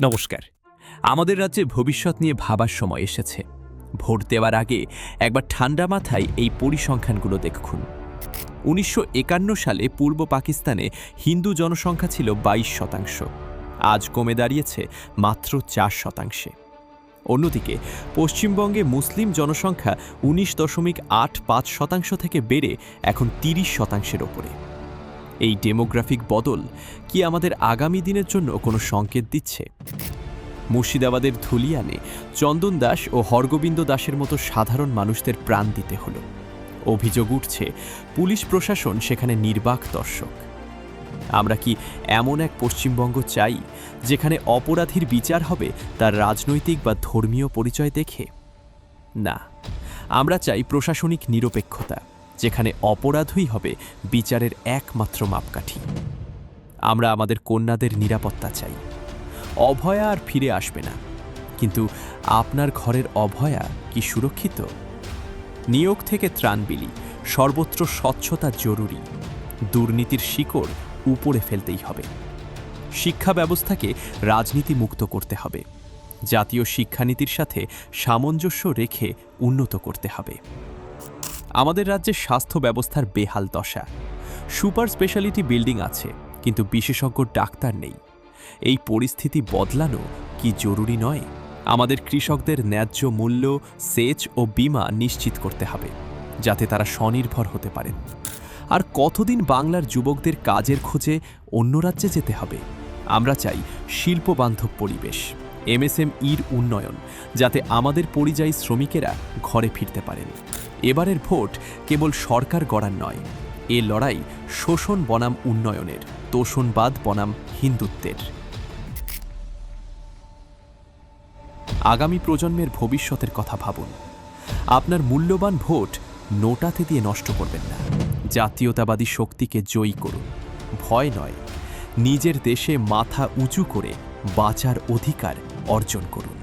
নমস্কার। আমাদের রাজ্যে ভবিষ্যৎ নিয়ে ভাবার সময় এসেছে। ভোট দেওয়ার আগে একবার ঠান্ডা মাথায় এই পরিসংখ্যানগুলো দেখুন। ১৯৫১ সালে পূর্ব পাকিস্তানে হিন্দু জনসংখ্যা ছিল ২২%। আজ কমে দাঁড়িয়েছে মাত্র ৪%। অন্যদিকে পশ্চিমবঙ্গে মুসলিম জনসংখ্যা ১৯.৮৫% থেকে বেড়ে এখন ৩০%-এর ওপরে। এই ডেমোগ্রাফিক বদল কি আমাদের আগামী দিনের জন্য কোনো সংকেত দিচ্ছে? মুর্শিদাবাদের ধুলিয়ানে চন্দন দাস ও হরগোবিন্দ দাসের মতো সাধারণ মানুষদের প্রাণ দিতে হলো। অভিযোগ উঠছে পুলিশ প্রশাসন সেখানে নির্বাক দর্শক। আমরা কি এমন এক পশ্চিমবঙ্গ চাই যেখানে অপরাধীর বিচার হবে তার রাজনৈতিক বা ধর্মীয় পরিচয় দেখে? না, আমরা চাই প্রশাসনিক নিরপেক্ষতা, যেখানে অপরাধই হবে বিচারের একমাত্র মাপকাঠি। আমরা আমাদের কন্যাদের নিরাপত্তা চাই। অভয়া আর ফিরে আসবে না, কিন্তু আপনার ঘরের অভয়া কি সুরক্ষিত? নিয়োগ থেকে ত্রাণ বিলি, সর্বত্র স্বচ্ছতা জরুরি। দুর্নীতির শিকড় উপরে ফেলতেই হবে। শিক্ষা ব্যবস্থাকে রাজনীতি মুক্ত করতে হবে। জাতীয় শিক্ষানীতির সাথে সামঞ্জস্য রেখে উন্নত করতে হবে। আমাদের রাজ্যের স্বাস্থ্য ব্যবস্থার বেহাল দশা। সুপার স্পেশালিটি বিল্ডিং আছে, কিন্তু বিশেষজ্ঞ ডাক্তার নেই। এই পরিস্থিতি বদলানো কি জরুরি নয়? আমাদের কৃষকদের ন্যায্য মূল্য, সেচ ও বীমা নিশ্চিত করতে হবে, যাতে তারা স্বনির্ভর হতে পারেন। আর কতদিন বাংলার যুবকদের কাজের খোঁজে অন্য রাজ্যে যেতে হবে? আমরা চাই শিল্পবান্ধব পরিবেশ, এমএসএমইর উন্নয়ন, যাতে আমাদের পরিযায়ী শ্রমিকেরা ঘরে ফিরতে পারেন। এবারের ভোট কেবল সরকার গড়ার নয়, এ লড়াই শোষণ বনাম উন্নয়নের, তোষণবাদ বনাম হিন্দুত্বের। আগামী প্রজন্মের ভবিষ্যতের কথা ভাবুন। আপনার মূল্যবান ভোট নোটাতে দিয়ে নষ্ট করবেন না। জাতীয়তাবাদী শক্তিকে জয়ী করুন। ভয় নয়, নিজের দেশে মাথা উঁচু করে বাঁচার অধিকার অর্জন করুন।